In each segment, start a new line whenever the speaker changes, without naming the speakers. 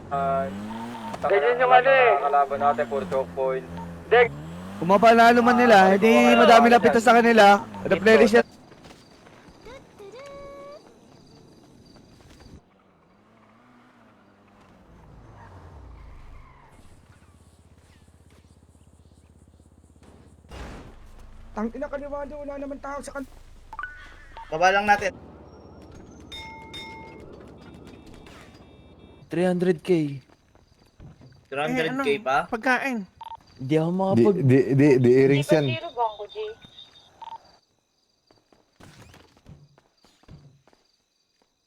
Ganyan yung ano eh. Kalaban natin, puro choke point. Dek!
Kung mapanalo man nila, hindi madami lapit sa kanila. Replenish yan.
Tang ina kaliwado, wala naman tao sa kan...
Baba lang natin.
300k.
300k pa?
Pagkain.
Hindi ako makapag...
Di earrings yan.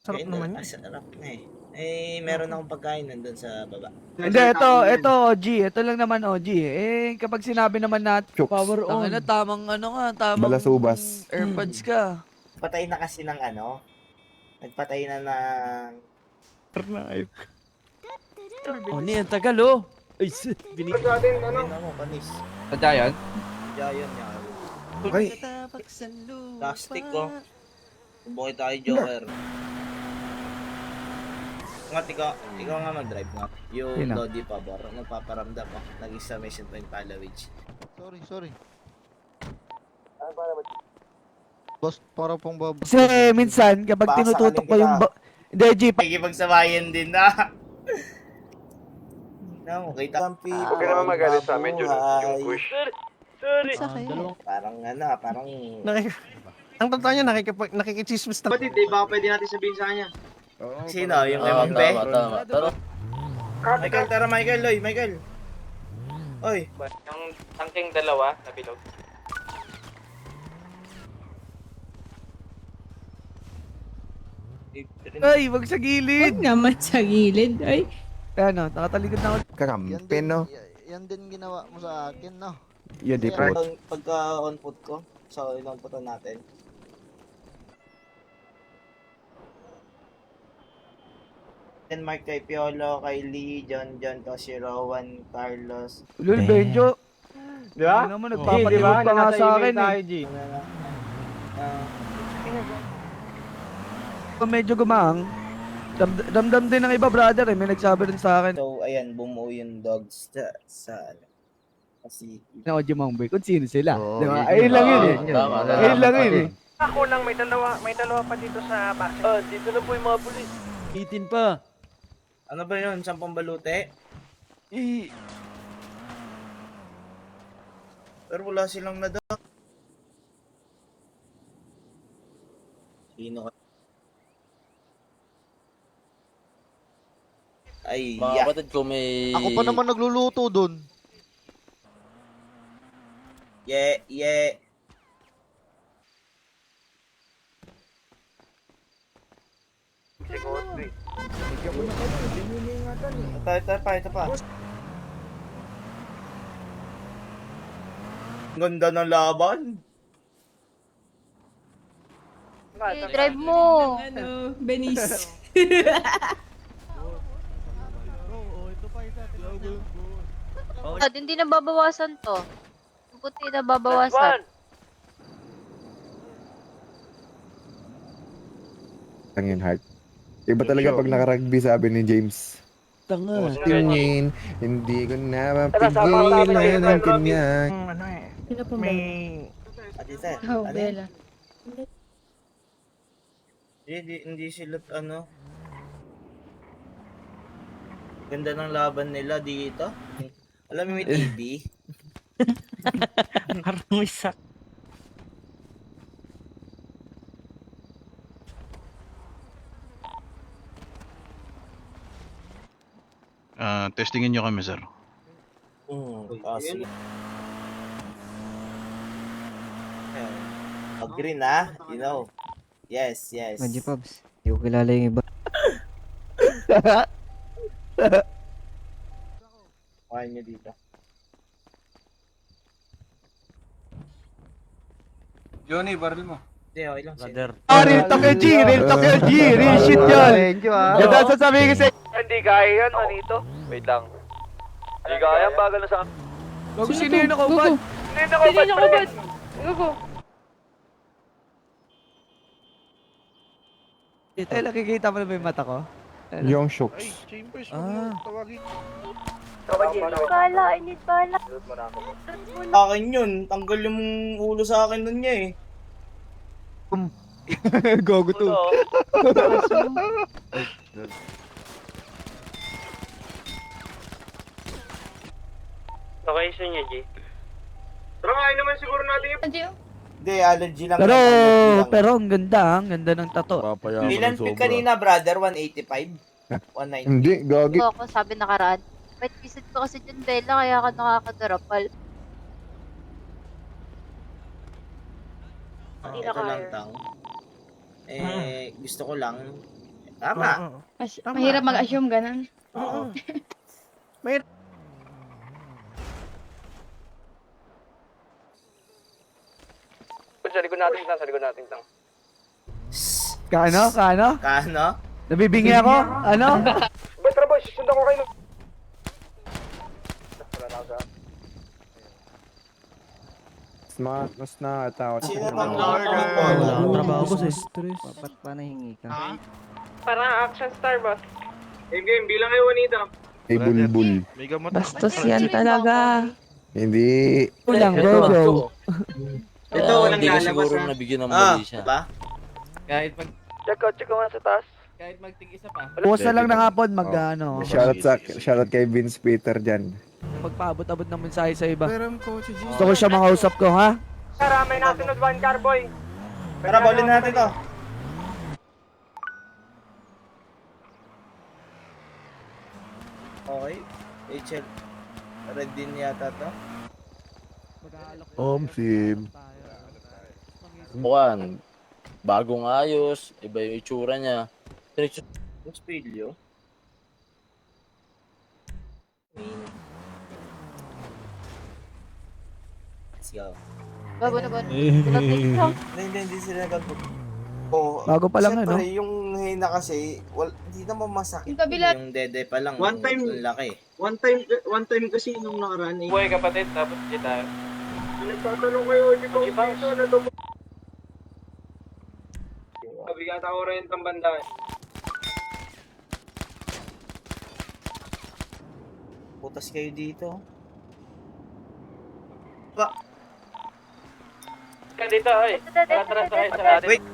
Sarap naman
Ah,
yun.
sarap na eh. Eh, meron akong pagkain nandun sa baba.
Hindi, ito OG. Ito lang naman OG. Eh, kapag sinabi naman natin,
Chokes.
power on. Tangina, tamang ano nga, tamang
Balasubas.
airpods ka.
Patay na kasi ng ano? Nagpatay na ng...
Oh, ni, ang tagal oh. Ay, binig.
Ayun ako, panis.
Sa Giant?
Giant niya.
Okay.
Plastic ko. Subukin tayo, Joker. Nga, ikaw nga mag-drive nga. Yung
Sino?
Lodi Pabor, nagpaparamdam ako. Nag-isa mission point palawage.
Sorry. Boss, para pong bab...
Kasi minsan, kapag
Baka
tinututok ko
sakaling
yung...
kita.
Hindi, G,
Nakikipagsabayan din na. No, kita.
Huwag ka naman magalit sa amin, yung push.
Parang ano, parang...
Ang totoo niya, nakikichismis na.
Hindi, baka pwede natin sabihin sa kanya.
Sino? Yung kay Mambe? Michael, tara Michael, oy, Michael. Oy.
Yung tangking dalawa na bilog.
ay, wag sa gilid.
Huwag naman sa gilid. Ay,
Ano, nakatalikod na ako.
Kakampen, no?
Yan din ginawa mo sa akin, no?
Yan, di po.
Pagka on foot ko, so ilang puto natin. Then Mark kay Piolo, kay Lee, John, Toshiro, Juan, Carlos.
Lul, Benjo.
Di ba?
Ano naman,
Di ba?
nagpapatikot pa nga sa akin
tayo,
eh.
G.
Kung medyo gumahang, damdam din ng iba, brother eh. May nagsabi rin sa akin.
So, ayan, bumuo yung dogs sa kasi
Na OG Mangboy, kung sino sila.
Oo,
Di ba?
yun
Ayun lang yun eh.
Tama,
Ayun lang yun eh.
Ako lang, may dalawa pa dito sa bahay.
Dito na po yung mga pulis. Itin pa.
ano ba yun? Sampang balute? Pero wala silang nadok. Sino ka? Ay,
Mga
yeah.
kapatid ko may...
Ako pa naman nagluluto dun.
Yeah.
Bigyan ko na kayo, hindi nyo ingatan eh.
Ito pa. Ganda ng laban.
drive mo. Ano, Benis. Hindi na babawasan to. Yung puti na babawasan.
Ang yun, heart. Iba talaga pag nakarugby, sabi ni James.
Tanga.
Tingin, hindi ko na mapigilan ang kanyang.
Ano eh,
Sino po
may...
Ate Seth,
Oh,
ano?
Bella.
Hindi sila ano. Ganda ng laban nila dito. Alam mo may TV?
Parang may sak.
Testingin nyo kami, sir.
Sige. Pag green ah, you know. Yes.
Pops, hindi ko kilala yung iba.
Kuhain nyo dito.
Johnny, baril mo.
Hindi, okay lang.
Brother.
Real talk yung G, real talk yung G, real shit yun. Ganda ang sasabihin kasi.
Hindi kaya yan, Anito. Wait lang. Hindi kaya, bagal na sa akin.
Bago sino yun nakaupan?
Hindi na ako,
Go.
Eh, nakikita mo na ba yung mata ko?
Yung shooks.
Chambers,
Ah.
tawagin.
Bala, I need bala.
Akin yun. Tanggal yung ulo sa akin nun niya eh.
Gogo to.
Location niya, G. Pero kaya naman siguro natin yung...
Hindi, allergy lang.
Pero,
Allergy lang.
pero ang ganda, ang ganda ng tato.
Ilan pick kanina, brother? 185? 190?
Hindi, gagi.
Ako, sabi nakaraan. Wait, visit ko kasi dyan, Bella, kaya ka nakakadarapal. Hindi na
Ito lang,
kaya.
tang. Gusto ko lang. Tama.
Mahirap mag-assume ganun.
Oo.
Sa likod natin, Tang. Sa likod natin, Tang.
Kaano? Kaano?
Kano?
Nabibingi ako? Ano?
Boy, tara boy. Sundan ko kayo. Wala na ako sa...
Mas nakatakot.
Sino bang
Wala akong trabaho boss eh.
Ba't pa nahingi ka?
Parang action star, boss. Game, bilang kayo, Juanita.
Ay, bulbul.
May gamot.
Bastos yan talaga.
Hindi.
Kulang bro.
Ito, walang lalabas siguro nabigyan ng mali siya. Diba?
Check ko nga sa taas.
Bukas na lang ng hapon mag ano.
Shoutout kay Vince Peter dyan.
Magpaabot-abot ng mensahe sa iba.
Pero ko si G.
Gusto ko siya makausap ko ha.
Tara, may nasunod one car, boy.
Tara, bawalin natin to. Okay. Rachel. Red din yata to.
Sim.
Bukan, bagong ayos, iba yung itsura niya.
Yung spilyo. Let's go.
Babo na ba? Pinatake ko.
Hindi sila nagagpo. Oh,
Bago pa lang
siyempre,
ano.
yung hina kasi, hindi naman masakit.
Yung kabila.
Yung dede pa lang,
One time-
ang laki.
One time kasi nung nakaraan eh.
Boy, kapatid, tapos di tayo. Nagtatanong kayo, di ba dito na to? Kabigat ako rin itong banda.
Putas kayo dito.
Ka dito, ay. Tara, sakay sa atin.
Wait.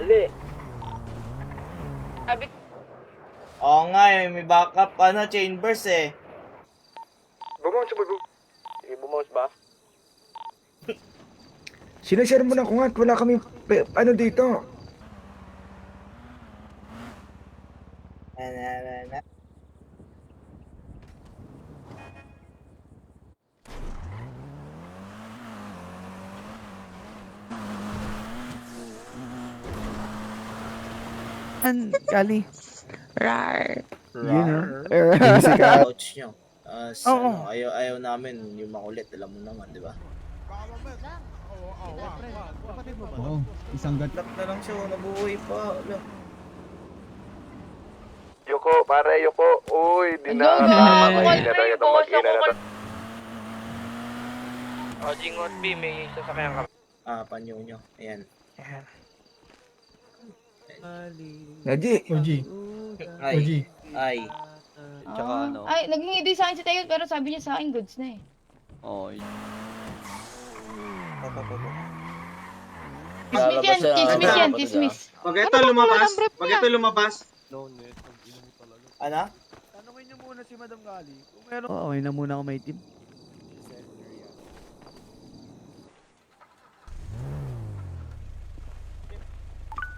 Ali.
Oo nga eh, may backup, chambers eh.
Bumounce, boy. Sige, bumounce ba?
Sinashare mo na ko nga at wala kami dito.
Na.
Kali.
Rar.
Yun know.
Couch nyo. Ayaw namin yung makulit, alam mo naman, di ba?
Oo, isang gat.
Lock na lang siya, nabuhay pa.
Yoko, pare, Yoko. Uy, di na.
Go, go.
Mahina
Call
tayo
me,
itong
boss.
mag-ina na
Ako
to. O, Jingot B, may sasakyan ka.
Panyo nyo. Ayan.
Naji.
Ay.
Tsaka ano?
Ay, naging hindi sa akin si Tayo, pero sabi niya sa akin goods na eh.
Oo.
Chismis yan, chismis yan, chismis.
Pag ito lumabas.
Ano?
Tanungin niyo muna si Madam Gali. Kung meron. Oo, okay na muna ako may team.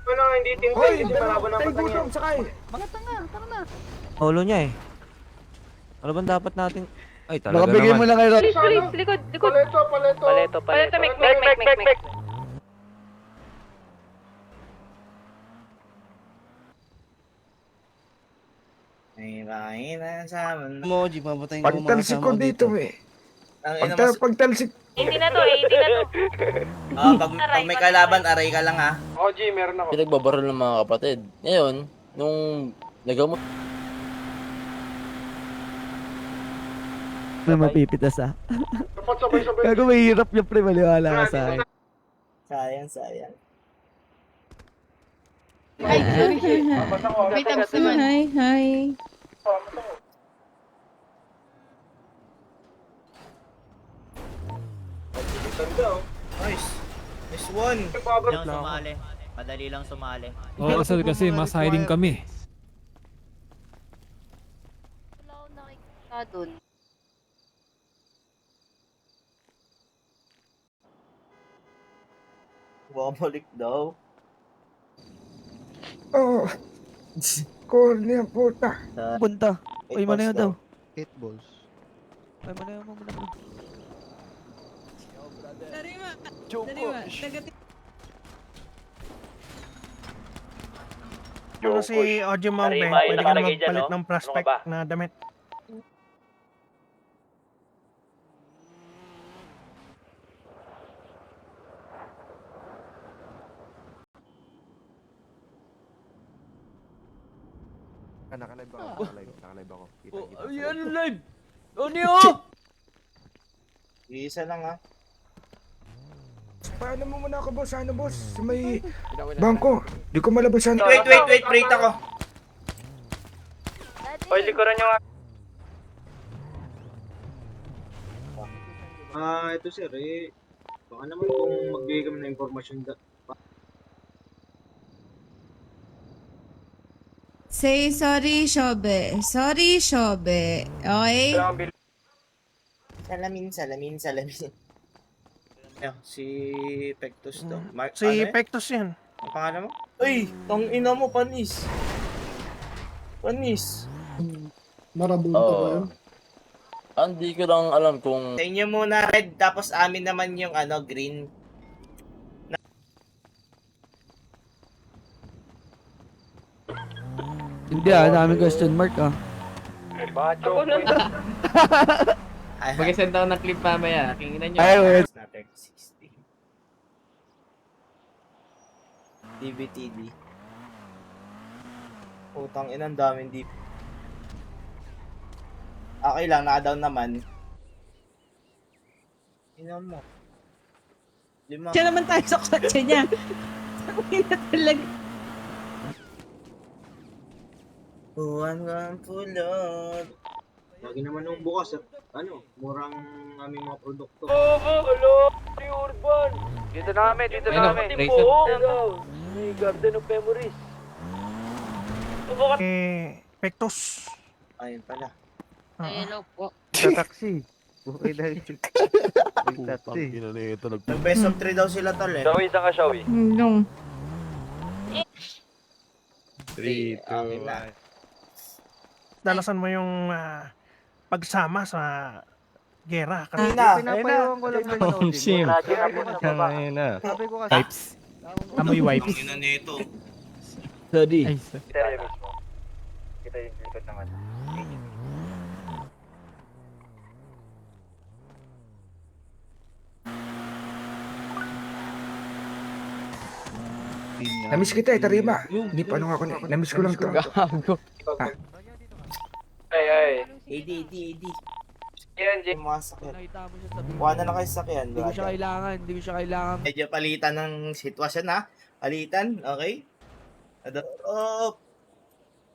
Ano, hindi tintin, hindi malaban ang mata niya.
Sakay.
Ulo niya eh. Ano bang dapat natin? Ay,
Baka
talaga
bigay mo
naman.
lang kayo.
Likod.
Paleto, mek.
May mahina sa amin.
Emoji, papatayin ko mga
Pagtalsik ko
kasama
dito eh.
Ang ina mas...
Pagtalsik.
Hindi na to.
pag may kalaban, aray ka lang ha.
O, G, meron ako.
Pinagbabaril ng mga kapatid. Ngayon, nung nagamot
pre mapipitas ah. Gago mahirap yung pre, maliwala ka sa akin.
Sayang.
Ay, sorry. May tabs naman.
Hi.
Nice. Nice one.
sumali. Madali lang sumali.
Oo, kasi mas hiding kami.
Wala akong nakikita dun.
Bumalik daw.
Oh. Call niya, puta.
Punta. Uy, manayaw daw.
8 balls.
Ay, manayaw mo muna.
Ano si Audio Mambeng, pwede ka na magpalit ng prospect na damit.
Nakalive ako. Nakalive ako. Kita.
Ano live? Ano yun?
Isa lang ha.
Paano mo muna ako, boss? Ano, boss? Sa may bangko. Di ko malabas ano.
Wait, rate ako.
Oy, likuran nyo nga.
Ito sir, baka naman kung magbigay kami ng informasyon
Say sorry, Shobe. Sorry, Shobe. Okay?
Salamin. Ayan, si Pectus to.
Si Pectus yan.
Ang pangalan mo? Uy, tang ina mo, panis.
Marabunta
ba yun? Hindi ko lang alam kung
Sa inyo muna red, tapos amin naman yung green.
Hindi ah, daming question mark ah.
Ako na.
Mag-send ako ng clip mamaya. Kinginan nyo.
Ay, wait.
Natin 60. DBTD. Putang ina, ang daming DB. Okay lang, naka-down naman. Ina mo. 5.
Siya naman tayo sa kotse niya. Sabi na talaga.
Buwan ng pulot.
Lagi naman nung bukas at murang aming mga produkto.
Hello, ni Urban. Dito na kami. May Garden of Memories.
Pectus.
Ayun pala.
Hello po.
Sa taxi. Okay na yun. Taxi.
Nag-best of 3 daw sila tol eh.
Shawi, saan ka, Shawi?
No.
3, 2,
Akin na.
Dalasan mo yung pagsama sa gera. Kasi
Pinapayawan ko lang naman. Sabi ko kasi.
amoy wipes.
Ina nito.
Sorry.
Kita yung mismo. Kita yung likod naman.
Namiss kita Tarima. Hindi pa ako. Namiss ko lang to.
Ay.
AD.
Yan, Jay.
Yung mga sakyan.
Nakita mo siya sabi.
Kuha na kayo sa sakyan.
Hindi ko siya kailangan.
Medyo palitan ng sitwasyon ha. Palitan, okay?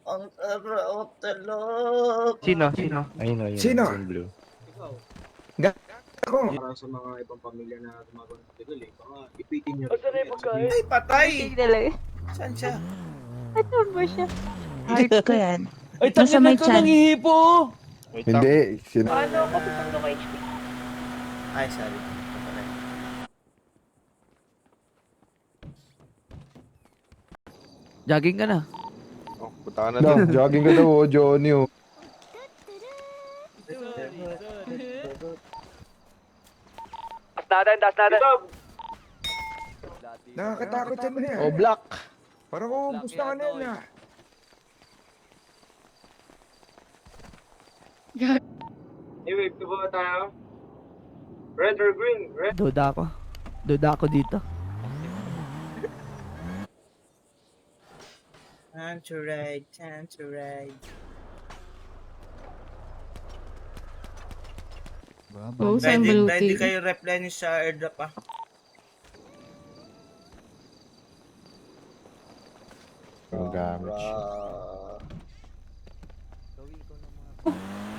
Ang sarap talop.
Sino?
Ayun.
Sino?
Blue.
Ako.
Para sa mga ibang pamilya na gumagawa ng tigil baka ipitin nyo.
Asa na yung pagkain?
Ay, patay!
Dali.
Saan siya?
Ano ba siya?
Heart ko yan.
Ay,
Nasa may
ka
chan.
ng hihipo!
Hindi.
Ano? Kasi pag HP.
Ay, sorry.
Jogging ka na.
Punta ka na daw. Jogging ka daw, Johnny.
Taas natin.
Nakakatakot yan na yan.
Oh, black.
Parang ubus na ka na yan ah.
Wave to ba tayo? Red or green? Red.
Duda ako dito.
Time to ride.
Oo, saan
Ready
baluti?
kayo replenish sa airdrop ah.
Ang damage.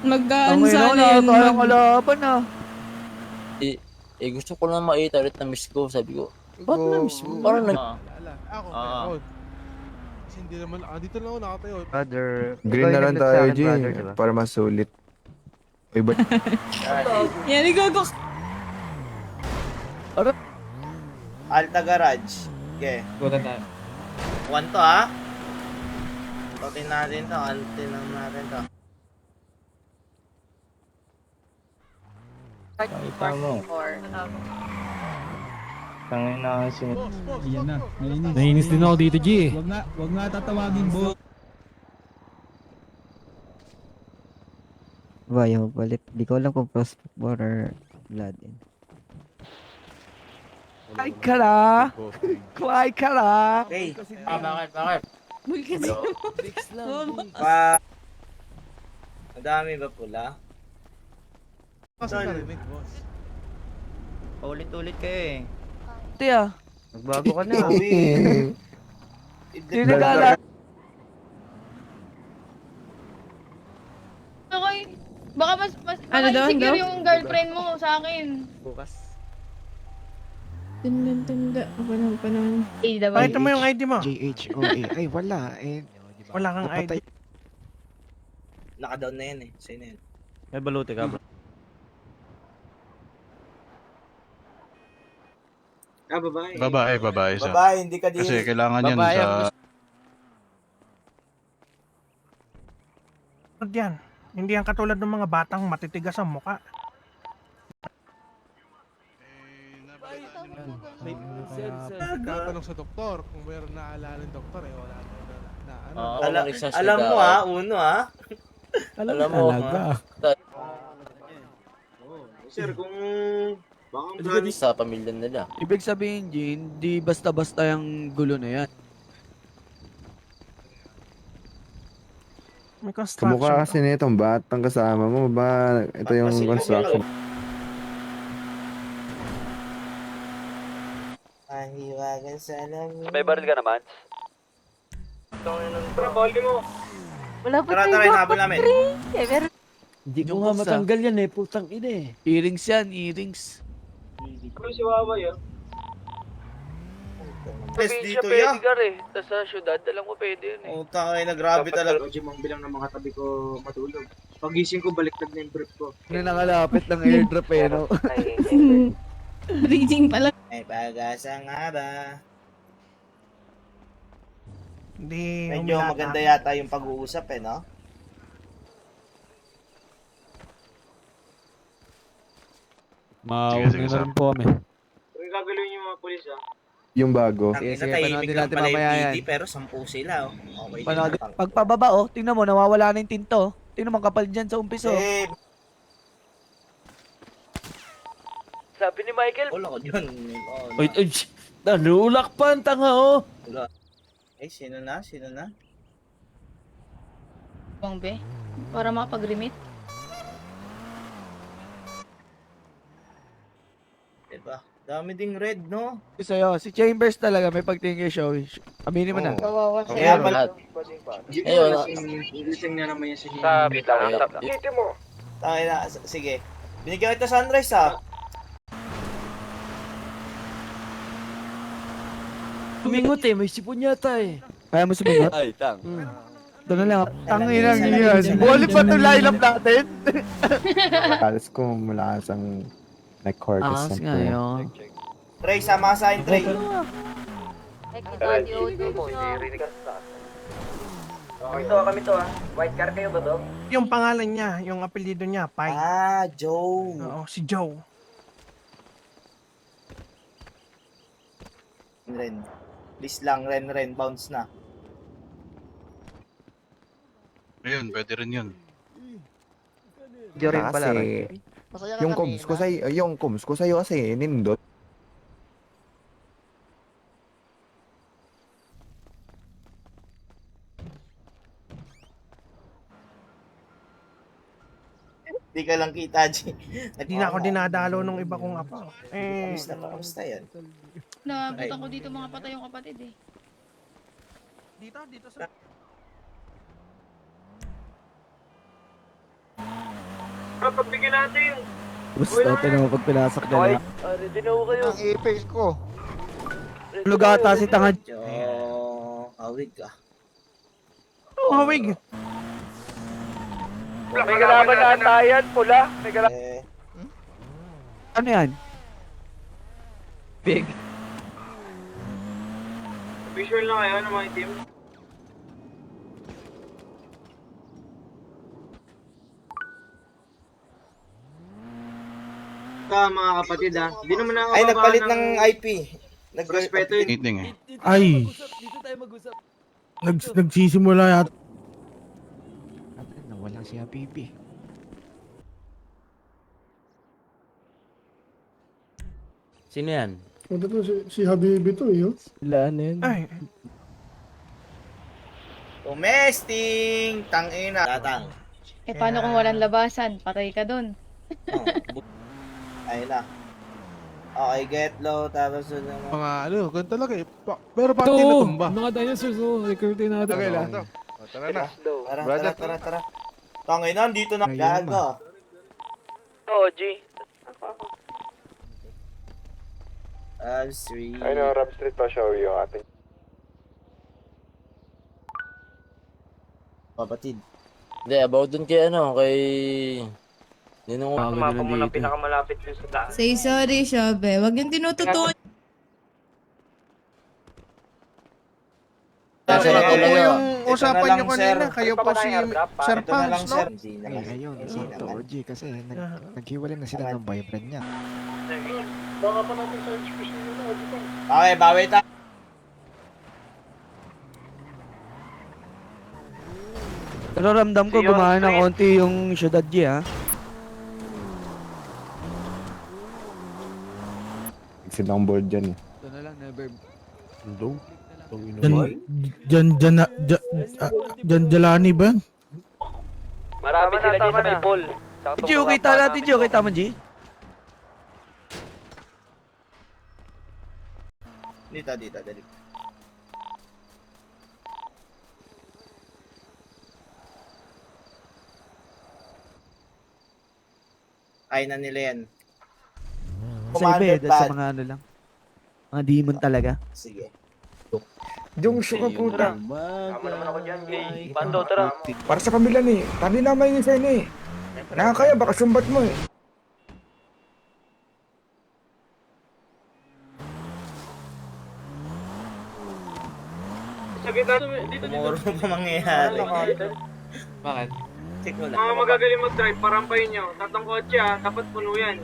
Ang ina,
Sana
na
yun
tayong kalaban ah.
Gusto ko lang makita ulit na miss ko. Sabi ko, ba't na miss mo? Parang nag...
Ako,
Oo.
Kasi hindi naman, dito lang ako nakatayo.
Brother.
Green na lang tayo, G. Para masulit. Uy, ba't
Yan, ikaw.
Alta Garage. Okay.
Gutan tayo.
1 to ah. Totin natin to. Altin lang natin to.
Kita mo.
Tangin na kasi.
Yan na, nainis.
Nainis din ako dito, G.
Wag nga tatawagin, boss.
Bayo, balit. Di ko alam kung prospect bar or blood in.
Kuhay ka na. Kuhay ka na.
Okay.
Bakit?
Pa... Madami ba pula?
Kasi narinig, boss.
Paulit-ulit kayo eh.
Ito ah.
Nagbago ka na.
Hindi nag-aalala.
Okay. Baka mas
Ano daw,
insecure
daw?
yung girlfriend mo sa akin.
Bukas.
Tanda. Apa naman. Eh, diba?
Pakita mo yung ID mo.
JHOA. Ay, wala.
Wala kang ID.
Naka-down na yan eh. Sa'yo na yan.
May baluti ka, bro.
Babae.
Babae sir.
Babae, hindi ka
Kasi
din.
kailangan yan
Babae,
sa...
Yan. Hindi yan katulad ng mga batang matitigas ang muka. Tatanong sa doktor kung mayroon naaalala ng doktor wala na ano.
Oo.
Alam mo ah, uno ah. Alam mo.
Sir, kung baka ang plan
Sa pamilya nila.
Ibig sabihin, Jin, di basta-basta yung gulo na yan.
May construction.
Kamukha kasi nitong batang kasama mo ba? Ito yung construction.
Pahiwagan sa alam.
May baril ka naman?
Wala pa
Tara,
tayo
hinabol namin.
Eh, pero
Hindi
ko nga matanggal
yan eh. Putang ina eh.
Earrings yan, earrings.
Si Wawa yun.
Yes,
Probinsya
dito
pwede
ya.
ka rin. Tapos sa syudad, alam ko pwede yun eh.
Utang ay nagrabe talaga.
Lodge ang bilang ng mga tabi ko matulog. Pagising ko, baliktad na yung trip ko.
Hindi nakalapit ng airdrop eh, no?
Reading pala.
May pag-asa nga ba?
Hindi
Medyo maganda yata yung pag-uusap eh, no?
Sige, sir.
po kami.
Kung gagawin yung mga polis ah.
Yung bago.
Ang
Sige,
ina,
sige,
tahimik
panoodin
lang
natin
pala yung
mamaya
PD,
yan.
pero 10 sila, oh. Okay din.
Panood. Pagpababa oh, tingnan mo, nawawala na yung tinto. Tingnan mo, kapal dyan sa umpiso.
Eh,
Sabi ni Michael,
wala ko dyan. Oh,
Uy, nanulak pa ang tanga oh.
wala. Eh, sino na?
Bombe. Para makapag-remit.
Diba? Dami ding red, no?
Sa'yo, si Chambers talaga may pagtingin kay Showy. Aminin mo na.
kawawa
Kaya
siya.
pala,
Gising na naman yan si
sabi lang.
tayo na, sige. Binigyan kita sunrise, ha?
Tumingot eh. May sipon yata eh.
Kaya mo sumagot?
Ay, tang.
Ito na lang. Tanginang yan. Boli pa ito lineup natin.
Alas ko malakas ang nag-cortis
Akas
ng
nga yun.
Trey, sama ka sa akin, Trey.
Ay, kinaudio
Yung pangalan niya, yung apelyido niya, Pai.
Ah, Joe.
Oo, si Joe.
Ren. Please lang, Ren, bounce na.
Ayun, pwede rin yun.
Kasi yung comms ko sa'yo kasi nindot.
Di ka lang kita, G.
Hindi na ako dinadalo nung iba kong apa.
Kamusta yan?
Naabutan ko dito mga patay yung kapatid eh.
Dito sa...
Pagbigyan natin.
Gusto natin naman pag pinasak
Okay,
nila.
ready na ako kayo.
Ang ipis ko.
Lugata si Tanga.
Yo, awig ka.
Hawig.
May kalaban na tayan, pula. May kalaban.
Ano yan?
Big.
Visual na kayo ng mga team.
Mga kapatid ha. Hindi naman ako
Ay, nagpalit ng IP.
respeto yun.
Meeting eh.
Ay,
Dito tayo mag-usap.
nagsisimula yata.
Nawala si Habibi. Sino yan?
Punta to si Habibi to, yun.
Wala na yun.
Ay,
Tumesting! Tangina. Tatang.
Eh paano kung walang labasan? Patay ka dun.
Ayun na. Okay, get low. Tapos yun naman.
mga ano, ganun talaga eh. Pero bakit natumba?
Mga dinosaurs, recruitin natin.
Okay lang to. Tara na.
Tara. Tangina, dito na. Gago.
Oo, G.
Street.
Rap Street pa show yung ating.
Kapatid.
Hindi, about dun kay ano, kay... Yun yung...
Tumapa mo na pinakamalapit dun sa daan.
Say sorry, Shobe. Huwag yung tinututukan.
Kasi
Ito
Ano
talaga,
yung
Ito
usapan
na lang,
nyo kanina?
sir.
Kayo po si Sir
Ito na lang,
Pans, no?
sir. Hindi naman.
Ayun,
Hindi naman.
kasi naghiwalay na sila ng boyfriend niya.
Okay, bawi tayo.
Pero ramdam ko gumana ng konti yung syudad G ha.
Silang board dyan eh.
Ito na lang, never.
Jalani ba?
Marami sila dito sa may pool.
G, kita natin G, kita mo G.
Dito, dali. Ay na nila yan.
Sa iba eh,
Commander
dahil sa
Bad.
mga ano lang. Mga demon talaga.
Sige.
Yung suka puta.
Tama naman ako dyan, G. Pando, tara.
Para sa pamilya ni. Tali naman yung sa'yo eh. Nakakaya, baka sumbat mo eh.
Sa gitna, dito.
Muro pa mangyayari.
Bakit?
Check mo lang.
Mga magagaling mag-drive, parampayin nyo. Tatlong kotse ha, dapat puno yan.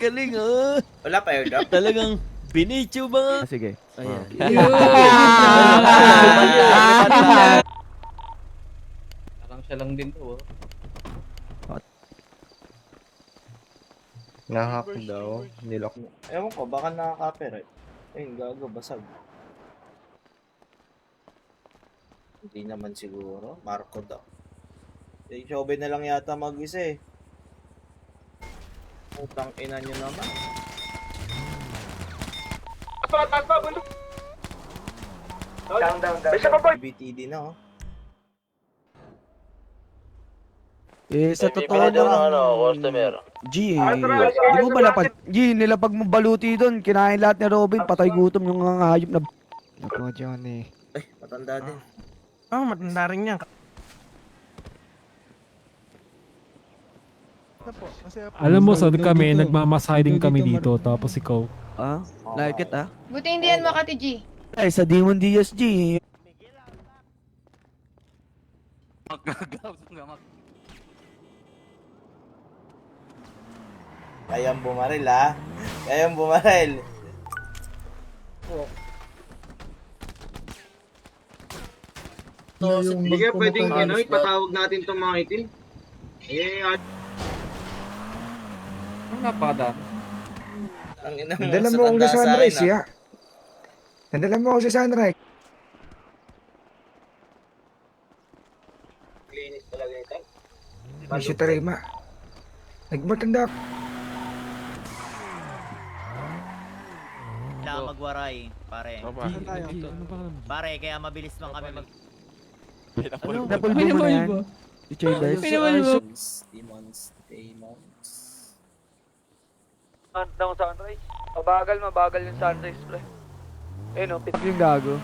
Galing ah.
Wala pa airdrop.
Talagang binichu ba?
Sige.
Ayan. Parang siya lang din to.
Nahak daw. Nilok.
Ewan ko, baka nakaka-copyright. Ayun, gago, basag. Hindi naman siguro. Marco daw. Si Shobe na lang yata mag-isa eh. Utang ina nyo naman.
Taas pa, bundok. Down. Bisa pa, boy.
BTD na oh.
Eh, sa totoo
Pwede ng
lang,
customer.
G, di mo ba lapag, G, nilapag mo baluti doon, kinain lahat ni Robin, patay gutom yung mga hayop na...
Ako, Johnny.
Ay, matanda din.
Matanda rin yan.
Alam mo, sa kami, nagmamasiding kami dito, tapos ikaw.
Ah, like it ah.
Buti hindi yan Makati G.
Ay, sa Demon Diaz G.
Kayang bumaril ha. Kayang bumaril.
Hindi kaya pwedeng ipatawag natin itong mga itin.
Ang napakadami.
Ang ina mo
Nadala
sa
mo ako
tanda
sa
sa
sunrise,
akin, ah.
ya. Nadala mo ako sa sunrise.
naglinis talaga ito.
Misyo Tarima. Nagmatanda.
Kailangan magwaray, pare. Pare, kaya mabilis lang kami mag...
Napulbo mo na yan. Si Chambers.
Demons.
Ng sunrise. Mabagal yung sunrise, pre. Eh no,
Yung gago.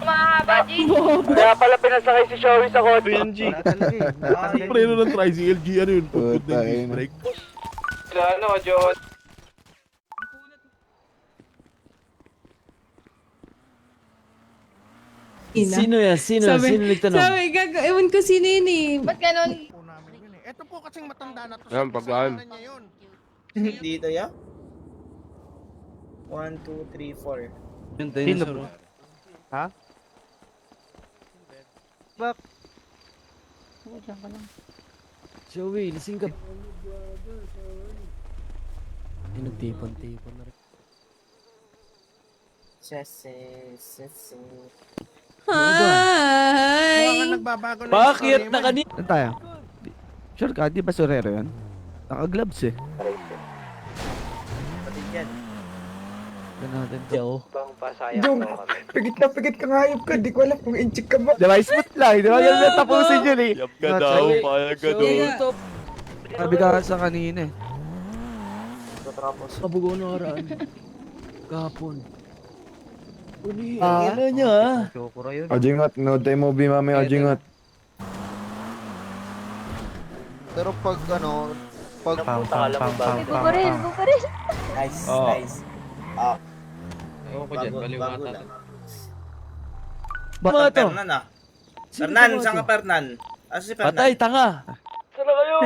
Mahaba, G.
kaya pala pinasakay si Showy sa kotse.
Wala talaga eh.
Preno ng tricycle G, ano yun? Pagod na yung disc brake.
Ano, John?
Sino yan? Sino nagtanong?
Sabi, ewan ko sino yun eh.
Ba't ganun?
Po namin yun eh. Ito po kasing matanda na to.
Yan, paglaan.
Kasalanan niya yun.
Dito ya? 1, 2, 3, 4.
Yung dinosaur. Joey, lasing ka. Ay, nagtipon-tipon na rin.
Hi!
Mga nagbabago na
Bakit?
yung story mo.
Nakani...
Saan tayo? Sure ka, di ba sorero yan? Naka-gloves eh.
Pati dyan.
Tignan natin to.
Yo.
Bang pasayang
Jong,
daw kami.
pigit na pigit kang hayop ka. Di ko alam kung inchik ka ba.
Diba, smooth lang. Di ba yan na tapusin yun eh.
Yap ka daw, payag ka daw.
Stop.
Sabi ka sa kanina eh.
Kabugo na karaan. Kapon. Ano nyo ah?
Ajingot, no time movie mami, ajingot.
Pero pag ano, pag
Bubaril.
Nice.
Ewan ko dyan, baliw
Bago
ata.
lang.
Mga to?
Fernan ah. Fernan, saan ka Fernan? Asa si Fernan?
Patay, tanga.
Sana kayo?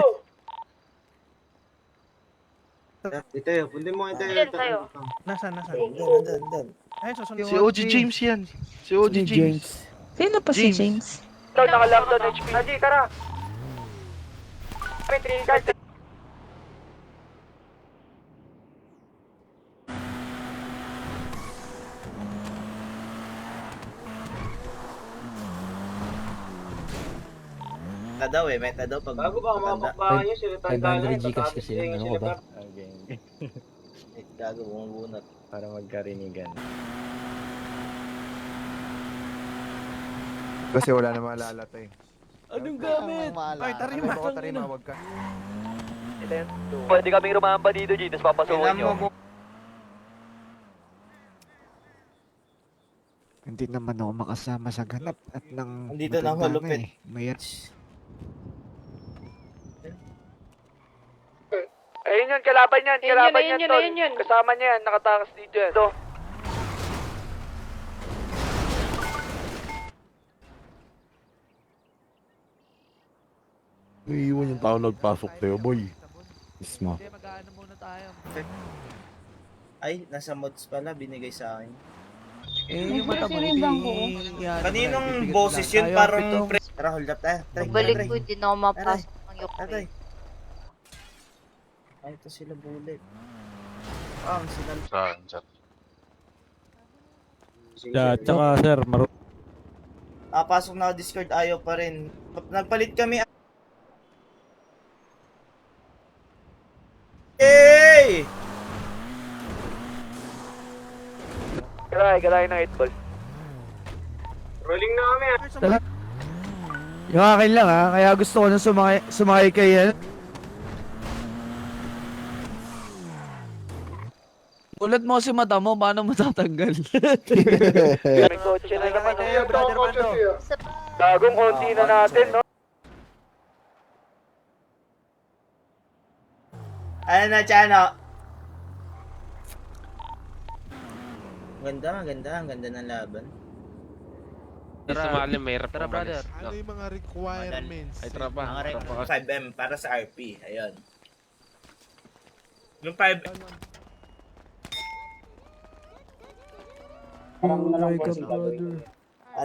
ito yun, kundi mo ito
Ilan sa'yo?
Nasaan?
Nandun.
Ay, susunod.
Si OG James yan. Si OG James.
Sino pa si James?
Ikaw naka-lockdown HP. Haji, tara.
Meta daw pag
Bago ba
matanda.
mapakbahan nyo sila tanda na.
500 Gcash kasi yun, ano ko ba?
Gago, bumubunot.
Para magkarinigan. Kasi wala na malalata eh.
Anong gamit?
Ay, tarima.
Tarima, wag ka.
Pwede kaming rumamba dito, G, tapos papasukin
Kailan
nyo.
mo
Hindi naman ako makasama sa ganap at nang
Andito na ako, lupit.
Mayat.
Ayun yun, kalaban yan, kalaban
Ayun
yan,
yun,
tol.
ayun yun.
Kasama niya yan, nakatakas dito yan. Ito.
Iiwan yung tao nagpasok tayo, boy.
Mismo.
Hindi, mag-ano muna tayo.
Ay, nasa mods pala, binigay sa akin.
Eh, yung mata mo, hindi...
Kaninong boses yun? Parang... Tara, hold up tayo. Try,
Balik
try,
ko,
try.
hindi na ako mapasok ng
Tara,
Ukraine.
try. Ay, ito sila bullet. Ah, sila...
Saan?
Yeah, tsaka sir,
pasok na ako Discord, ayaw pa rin. Nagpalit kami. Hey!
Garay ng 8 ball.
Rolling na kami ah.
Yung akin lang ha, kaya gusto ko nang sumakay kay yan. Ulat mo si mata mo, paano matatanggal?
May kotse na naman yun, brother Mando. Gagong konti na natin, no?
Ano na, Chano? Ganda ng laban.
Tara, brother.
Ano yung mga requirements?
Ay, tropa.
5M para sa RP, ayun. Yung 5...
Oh my God, brother.